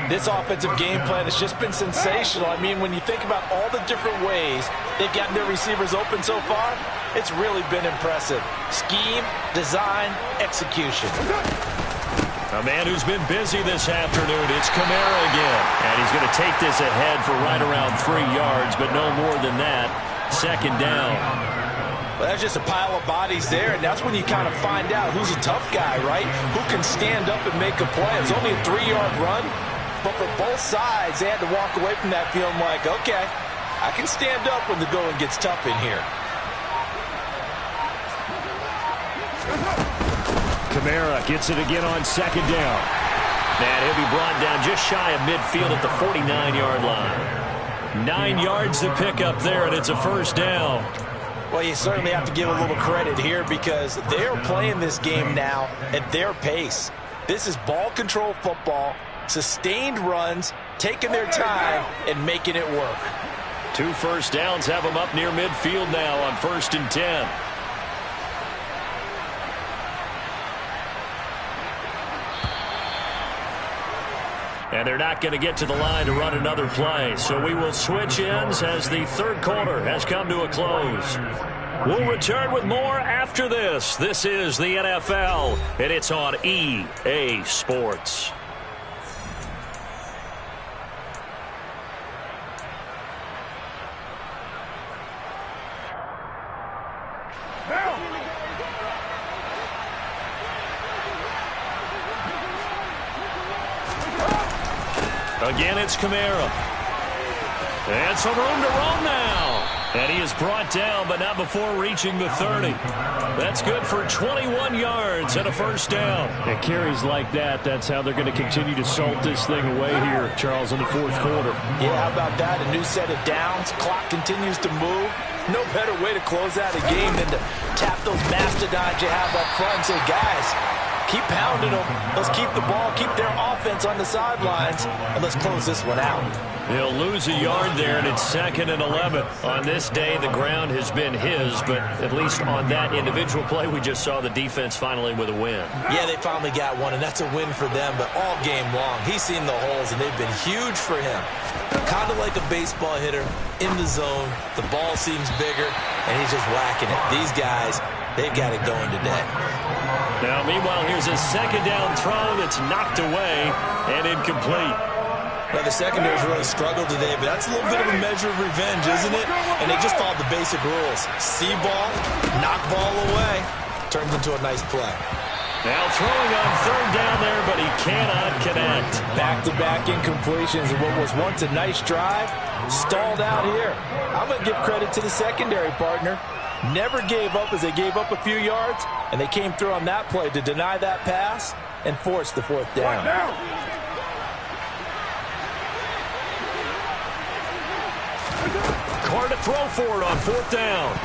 [SPEAKER 2] This offensive game plan has just been sensational. I mean, when you think about all the different ways they've gotten their receivers open so far, it's really been impressive. Scheme, design, execution.
[SPEAKER 1] A man who's been busy this afternoon, it's Kamara again. And he's going to take this ahead for right around 3 yards, but no more than that. 2nd down.
[SPEAKER 2] Well, that's just a pile of bodies there, and that's when you kind of find out who's a tough guy, right? Who can stand up and make a play. It's only a 3-yard run, but for both sides, they had to walk away from that feeling like, okay, I can stand up when the going gets tough in here.
[SPEAKER 1] Kamara gets it again on 2nd down. And he'll be brought down just shy of midfield at the 49-yard line. 9 yards to pick up there, and it's a 1st down.
[SPEAKER 2] Well, you certainly have to give a little credit here because they're playing this game now at their pace. This is ball control football, sustained runs, taking their time, and making it work.
[SPEAKER 1] 2 first downs have them up near midfield now on 1st and 10. And they're not going to get to the line to run another play. So we will switch ends as the 3rd quarter has come to a close. We'll return with more after this. This is the NFL, and it's on EA Sports. Again, it's Kamara. And some room to roam now. And he is brought down, but not before reaching the 30. That's good for 21 yards and a 1st down. And carries like that, that's how they're going to continue to salt this thing away here, Charles, in the 4th quarter.
[SPEAKER 2] Yeah, how about that? A new set of downs. Clock continues to move. No better way to close out a game than to tap those mastodons you have up front and say, guys, keep pounding them. Let's keep the ball, keep their offense on the sidelines, and let's close this one out.
[SPEAKER 1] He'll lose a yard there, and it's 2nd and 11. On this day, the ground has been his, but at least on that individual play, we just saw the defense finally with a win.
[SPEAKER 2] Yeah, they finally got one, and that's a win for them, but all game long, he's seen the holes, and they've been huge for him. Kind of like a baseball hitter in the zone. The ball seems bigger, and he's just whacking it. These guys, they've got it going today.
[SPEAKER 1] Now, meanwhile, here's a 2nd down throw that's knocked away and incomplete.
[SPEAKER 2] Now, the secondary's really struggled today, but that's a little bit of a measure of revenge, isn't it? And they just followed the basic rules. See ball, knock ball away. Turns into a nice play.
[SPEAKER 1] Now throwing on 3rd down there, but he cannot connect.
[SPEAKER 2] Back-to-back incompletions of what was once a nice drive, stalled out here. I'm going to give credit to the secondary partner. Never gave up as they gave up a few yards, and they came through on that play to deny that pass and force the 4th down.
[SPEAKER 1] Carr to throw for it on 4th down.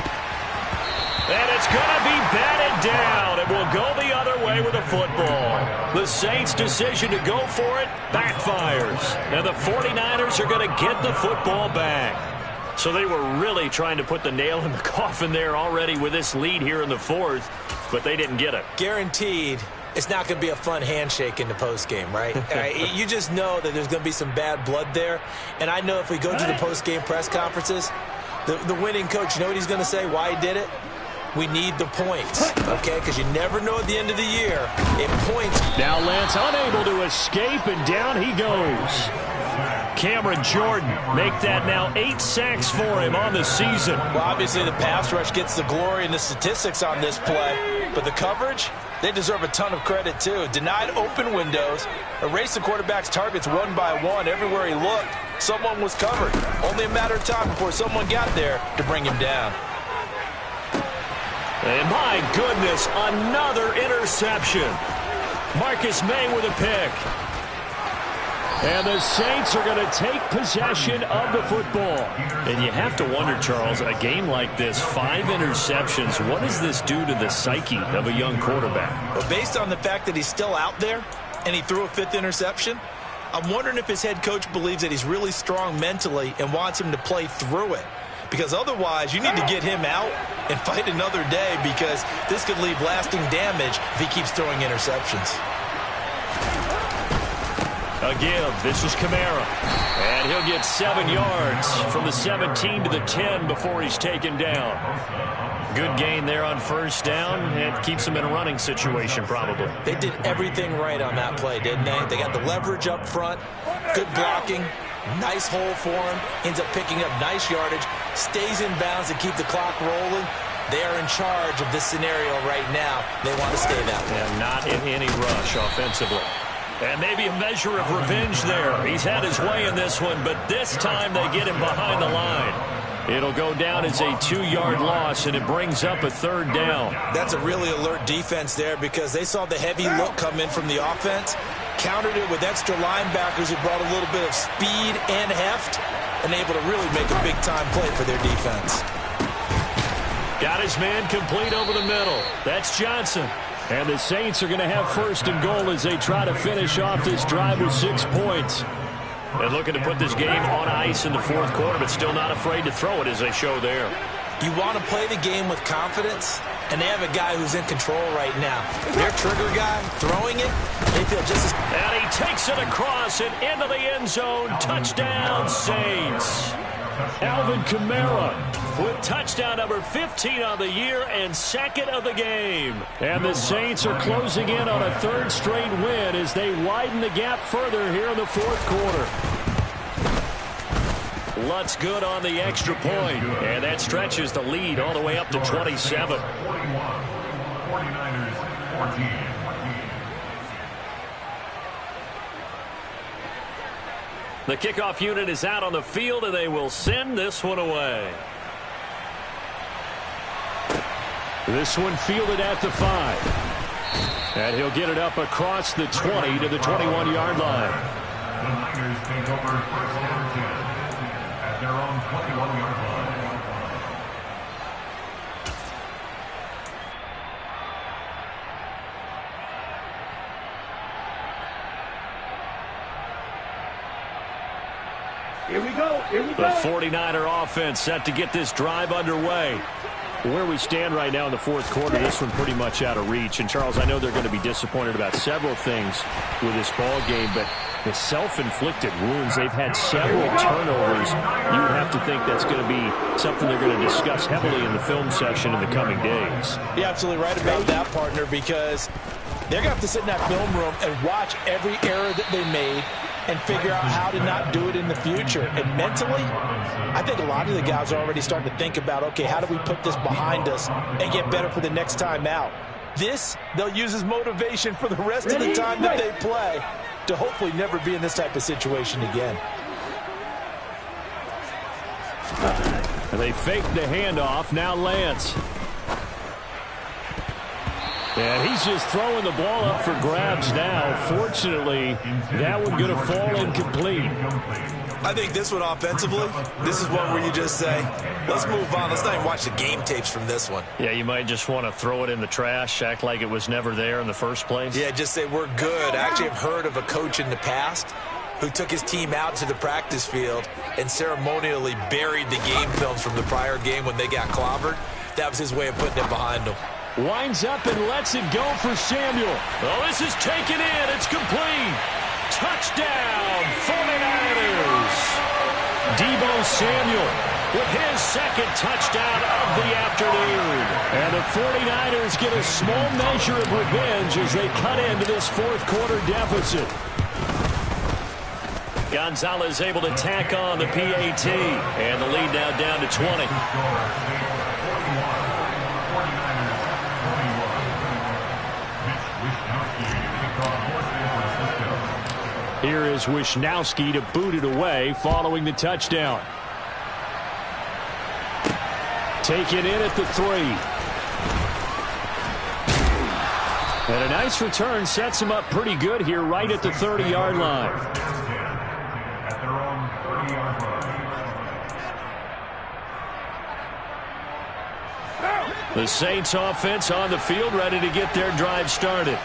[SPEAKER 1] And it's going to be batted down. It will go the other way with the football. The Saints' decision to go for it backfires. And the 49ers are going to get the football back. So they were really trying to put the nail in the coffin there already with this lead here in the 4th, but they didn't get it.
[SPEAKER 2] Guaranteed. It's not going to be a fun handshake in the postgame, right? You just know that there's going to be some bad blood there. And I know if we go to the postgame press conferences, the winning coach, you know what he's going to say, why he did it? We need the points, okay? Because you never know at the end of the year if points.
[SPEAKER 1] Now Lance unable to escape, and down he goes. Cameron Jordan make that now 8 sacks for him on the season.
[SPEAKER 2] Well, obviously the pass rush gets the glory and the statistics on this play, but the coverage, they deserve a ton of credit too. Denied open windows, erased the quarterback's targets one by one. Everywhere he looked, someone was covered. Only a matter of time before someone got there to bring him down.
[SPEAKER 1] And my goodness, another interception. Marcus May with a pick. And the Saints are going to take possession of the football. And you have to wonder, Charles, a game like this, 5 interceptions, what does this do to the psyche of a young quarterback?
[SPEAKER 2] Well, based on the fact that he's still out there and he threw a 5th interception, I'm wondering if his head coach believes that he's really strong mentally and wants him to play through it. Because otherwise, you need to get him out and fight another day, because this could leave lasting damage if he keeps throwing interceptions.
[SPEAKER 1] A give. This is Kamara. And he'll get 7 yards from the 17 to the 10 before he's taken down. Good gain there on first down, and keeps him in a running situation probably.
[SPEAKER 2] They did everything right on that play, didn't they? They got the leverage up front, good blocking, nice hole for him, ends up picking up nice yardage, stays in bounds to keep the clock rolling. They are in charge of this scenario right now. They want to stay that way.
[SPEAKER 1] And not in any rush offensively. And maybe a measure of revenge there. He's had his way in this one, but this time they get him behind the line. It'll go down as a 2-yard loss, and it brings up a 3rd down.
[SPEAKER 2] That's a really alert defense there, because they saw the heavy look come in from the offense, countered it with extra linebackers who brought a little bit of speed and heft, and able to really make a big-time play for their defense.
[SPEAKER 1] Got his man complete over the middle. That's Johnson. And the Saints are going to have 1st and goal as they try to finish off this drive with 6 points. And looking to put this game on ice in the 4th quarter, but still not afraid to throw it as they show there.
[SPEAKER 2] You want to play the game with confidence, and they have a guy who's in control right now. Their trigger guy throwing it, they feel just as...
[SPEAKER 1] And he takes it across and into the end zone. Touchdown, Saints. Alvin Kamara with touchdown number 15 on the year and 2nd of the game. And the Saints are closing in on a 3rd straight win as they widen the gap further here in the 4th quarter. Lutz good on the extra point, and that stretches the lead all the way up to 27.
[SPEAKER 3] 49ers 14.
[SPEAKER 1] The kickoff unit is out on the field, and they will send this one away. This one fielded at the 5. And he'll get it up across the 20 to the 21-yard line.
[SPEAKER 3] The Niners take over 1st and 10 at their own 21-yard line.
[SPEAKER 4] Here we go. Here we go.
[SPEAKER 1] The 49er offense set to get this drive underway. Where we stand right now in the 4th quarter, this one pretty much out of reach. And, Charles, I know they're going to be disappointed about several things with this ball game, but the self-inflicted wounds, they've had several turnovers. You would have to think that's going to be something they're going to discuss heavily in the film session in the coming days.
[SPEAKER 2] You're absolutely right about that, partner, because they're going to have to sit in that film room and watch every error that they made and figure out how to not do it in the future. And mentally, I think a lot of the guys are already starting to think about, okay, how do we put this behind us and get better for the next time out? This, they'll use as motivation for the rest of the time that they play to hopefully never be in this type of situation again.
[SPEAKER 1] They fake the handoff. Now Lance. And he's just throwing the ball up for grabs now. Fortunately, that one going to fall incomplete.
[SPEAKER 2] I think this one offensively, this is one where you just say, let's move on. Let's not even watch the game tapes from this one.
[SPEAKER 1] Yeah, you might just want to throw it in the trash, act like it was never there in the first place.
[SPEAKER 2] Yeah, just say we're good. I actually have heard of a coach in the past who took his team out to the practice field and ceremonially buried the game films from the prior game when they got clobbered. That was his way of putting it behind them.
[SPEAKER 1] Winds up and lets it go for Samuel. Oh, this is taken in. It's complete. Touchdown, 49ers. Deebo Samuel with his second touchdown of the afternoon. And the 49ers get a small measure of revenge as they cut into this fourth quarter deficit. Gonzalez able to tack on the PAT, and the lead now down to 20. Here is Wisnowski to boot it away following the touchdown. Taken in at the 3. And a nice return sets him up pretty good here right at the 30-yard line.
[SPEAKER 3] At their own 30-yard line.
[SPEAKER 1] The Saints offense on the field ready to get their drive started.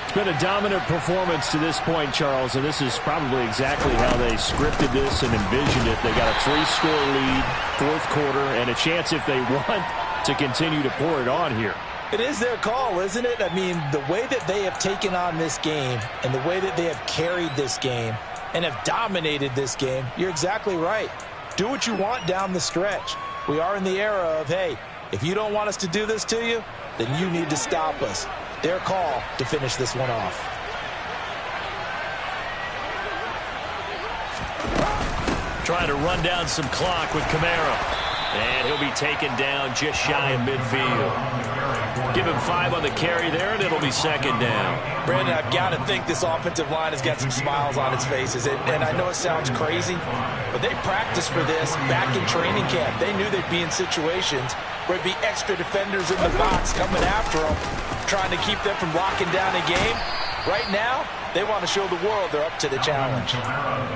[SPEAKER 1] It's been a dominant performance to this point, Charles, and this is probably exactly how they scripted this and envisioned it. They got a 3-score lead, fourth quarter, and a chance if they want to continue to pour it on here.
[SPEAKER 2] It is their call, isn't it? I mean, the way that they have taken on this game and the way that they have carried this game and have dominated this game, you're exactly right. Do what you want down the stretch. We are in the era of, hey, if you don't want us to do this to you, then you need to stop us. Their call to finish this one off.
[SPEAKER 1] Trying to run down some clock with Kamara. And he'll be taken down just shy of midfield. Give him 5 on the carry there, and it'll be second down.
[SPEAKER 2] Brandon, I've got to think this offensive line has got some smiles on its faces. And I know it sounds crazy, but they practiced for this back in training camp. They knew they'd be in situations where it'd be extra defenders in the box coming after them, trying to keep them from locking down a game. Right now, they want to show the world they're up to the challenge.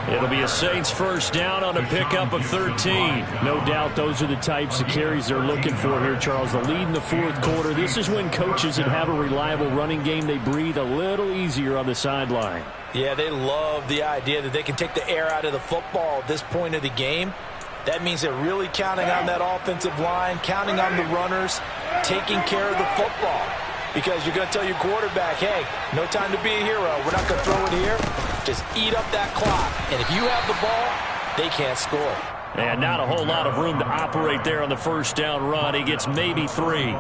[SPEAKER 1] It'll be a Saints first down on a pickup of 13. No doubt those are the types of carries they're looking for here, Charles. The lead in the fourth quarter. This is when coaches that have a reliable running game, they breathe a little easier on the sideline.
[SPEAKER 2] Yeah, they love the idea that they can take the air out of the football at this point of the game. That means they're really counting on that offensive line, counting on the runners, taking care of the football. Because you're going to tell your quarterback, hey, no time to be a hero. We're not going to throw it here. Just eat up that clock. And if you have the ball, they can't score.
[SPEAKER 1] And not a whole lot of room to operate there on the first down run. He gets maybe 3.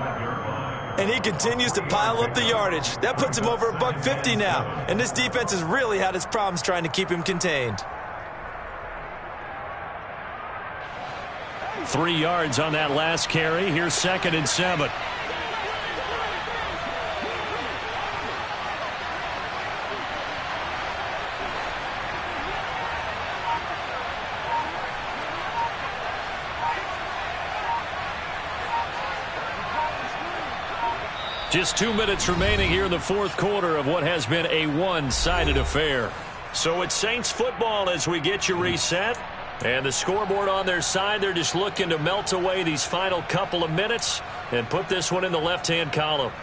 [SPEAKER 2] And he continues to pile up the yardage. That puts him over $150 now. And this defense has really had its problems trying to keep him contained.
[SPEAKER 1] 3 yards on that last carry. Here's 2nd and 7. Just 2 minutes remaining here in the fourth quarter of what has been a one-sided affair. So it's Saints football as we get you reset. And the scoreboard on their side, they're just looking to melt away these final couple of minutes and put this one in the left-hand column.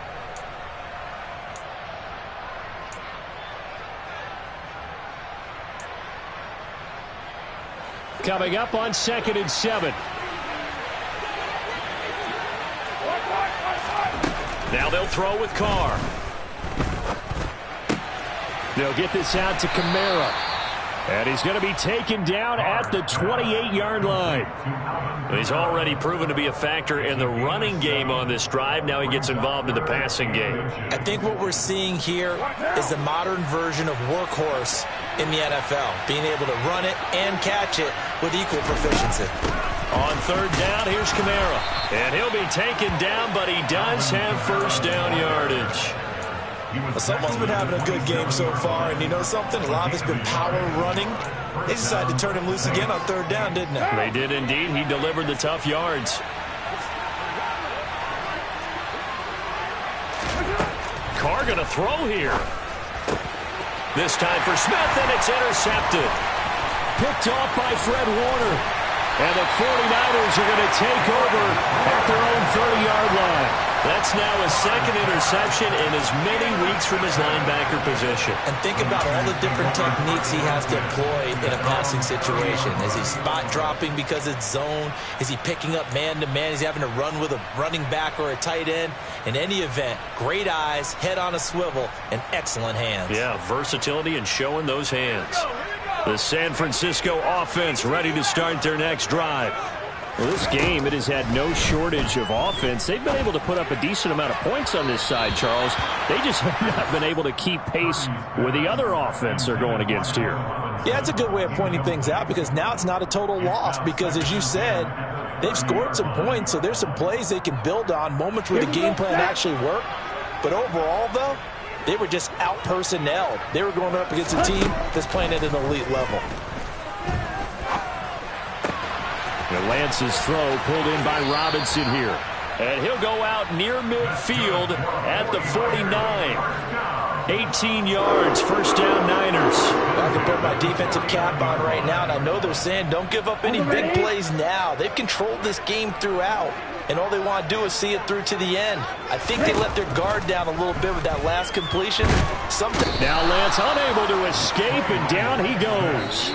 [SPEAKER 1] Coming up on 2nd and 7. Now they'll throw with Carr. They'll get this out to Kamara. And he's going to be taken down at the 28-yard line. He's already proven to be a factor in the running game on this drive. Now he gets involved in the passing game.
[SPEAKER 2] I think what we're seeing here is the modern version of workhorse in the NFL, being able to run it and catch it with equal proficiency.
[SPEAKER 1] On third down, here's Kamara. And he'll be taken down, but he does have first down yardage.
[SPEAKER 2] Someone's been having a good game so far, and you know something? A lot of it's been power running. They decided to turn him loose again on third down, didn't they?
[SPEAKER 1] They did indeed. He delivered the tough yards. Carr going to throw here. This time for Smith, and it's intercepted. Picked off by Fred Warner. And the 49ers are going to take over at their own 30-yard line. That's now his second interception in as many weeks from his linebacker position.
[SPEAKER 2] And think about all the different techniques he has to employ in a passing situation. Is he spot dropping because it's zone? Is he picking up man-to-man? Is he having to run with a running back or a tight end? In any event, great eyes, head on a swivel, and excellent hands.
[SPEAKER 1] Yeah, versatility and showing those hands. The San Francisco offense ready to start their next drive. Well, this game, it has had no shortage of offense. They've been able to put up a decent amount of points on this side, Charles. They just have not been able to keep pace with the other offense they're going against here.
[SPEAKER 2] Yeah, it's a good way of pointing things out because now it's not a total loss because, as you said, they've scored some points, so there's some plays they can build on, moments where the game plan actually worked. But overall, though, they were just out-personnelled. They were going up against a team that's playing at an elite level.
[SPEAKER 1] Lance's throw pulled in by Robinson here. And he'll go out near midfield at the 49. 18 yards, first down Niners.
[SPEAKER 2] I can put my defensive cap on right now, and I know they're saying don't give up any big plays now. They've controlled this game throughout, and all they want to do is see it through to the end. I think they let their guard down a little bit with that last completion.
[SPEAKER 1] Now Lance unable to escape, and down he goes.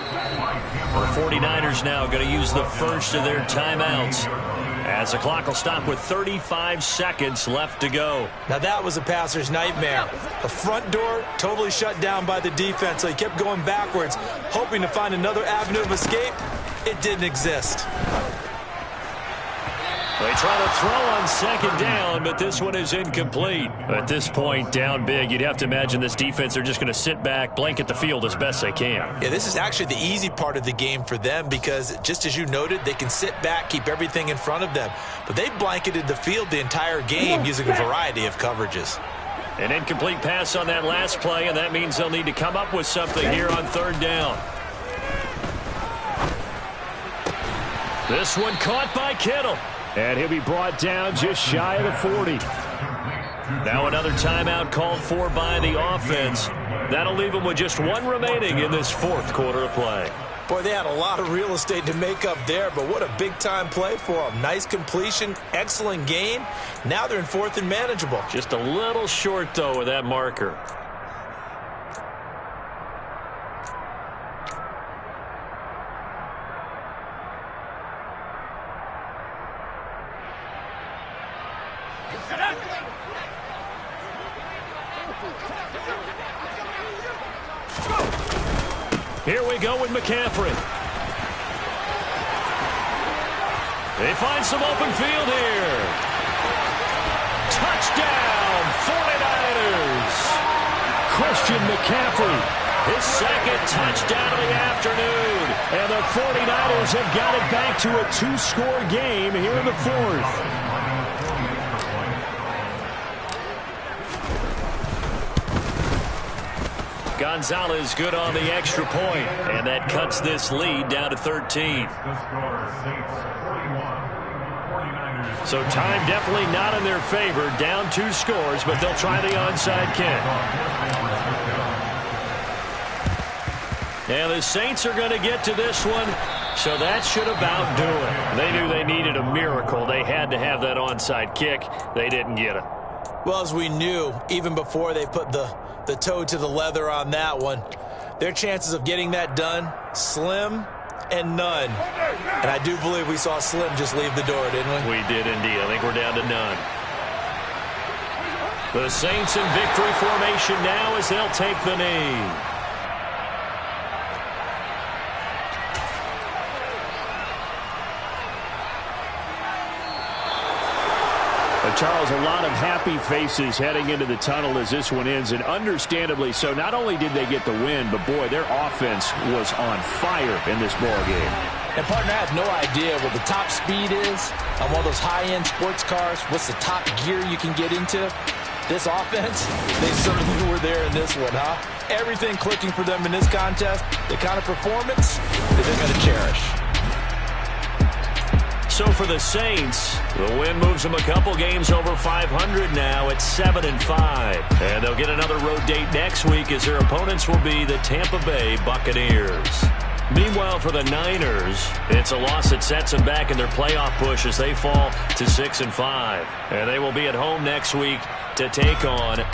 [SPEAKER 1] The 49ers now going to use the first of their timeouts, as the clock will stop with 35 seconds left to go.
[SPEAKER 2] Now that was a passer's nightmare. The front door totally shut down by the defense, so he kept going backwards, hoping to find another avenue of escape. It didn't exist.
[SPEAKER 1] They try to throw on second down, but this one is incomplete. At this point, down big, you'd have to imagine this defense are just going to sit back, blanket the field as best they can.
[SPEAKER 2] Yeah, this is actually the easy part of the game for them because, just as you noted, they can sit back, keep everything in front of them. But they blanketed the field the entire game using a variety of coverages.
[SPEAKER 1] An incomplete pass on that last play, and that means they'll need to come up with something here on third down. This one caught by Kittle. And he'll be brought down just shy of the 40. Now another timeout called for by the offense. That'll leave them with just one remaining in this fourth quarter of play.
[SPEAKER 2] Boy, they had a lot of real estate to make up there, but what a big-time play for them. Nice completion, excellent gain. Now they're in fourth and manageable.
[SPEAKER 1] Just a little short, though, with that marker. Here we go with McCaffrey. They find some open field here. Touchdown, 49ers. Christian McCaffrey, his second touchdown of the afternoon. And the 49ers have got it back to a two-score game here in the fourth. Gonzalez good on the extra point, and that cuts this lead down to 13. So time definitely not in their favor. Down 2 scores, but they'll try the onside kick. And the Saints are going to get to this one, so that should about do it. They knew they needed a miracle. They had to have that onside kick. They didn't get it.
[SPEAKER 2] Well, as we knew, even before they put the toe to the leather on that one, their chances of getting that done, slim and none. And I do believe we saw Slim just leave the door, didn't we?
[SPEAKER 1] We did indeed. I think we're down to none. The Saints in victory formation now as they'll take the knee. Charles, a lot of happy faces heading into the tunnel as this one ends, and understandably so. Not only did they get the win, but boy, their offense was on fire in this ball game.
[SPEAKER 2] And partner, I have no idea what the top speed is on one of those high-end sports cars. What's the top gear you can get into? This offense, they certainly were there in this one, huh? Everything clicking for them in this contest, the kind of performance that they're going to cherish.
[SPEAKER 1] So for the Saints, the win moves them a couple games over 500 now at 7-5. And they'll get another road date next week as their opponents will be the Tampa Bay Buccaneers. Meanwhile, for the Niners, it's a loss that sets them back in their playoff push as they fall to 6-5. And they will be at home next week to take on the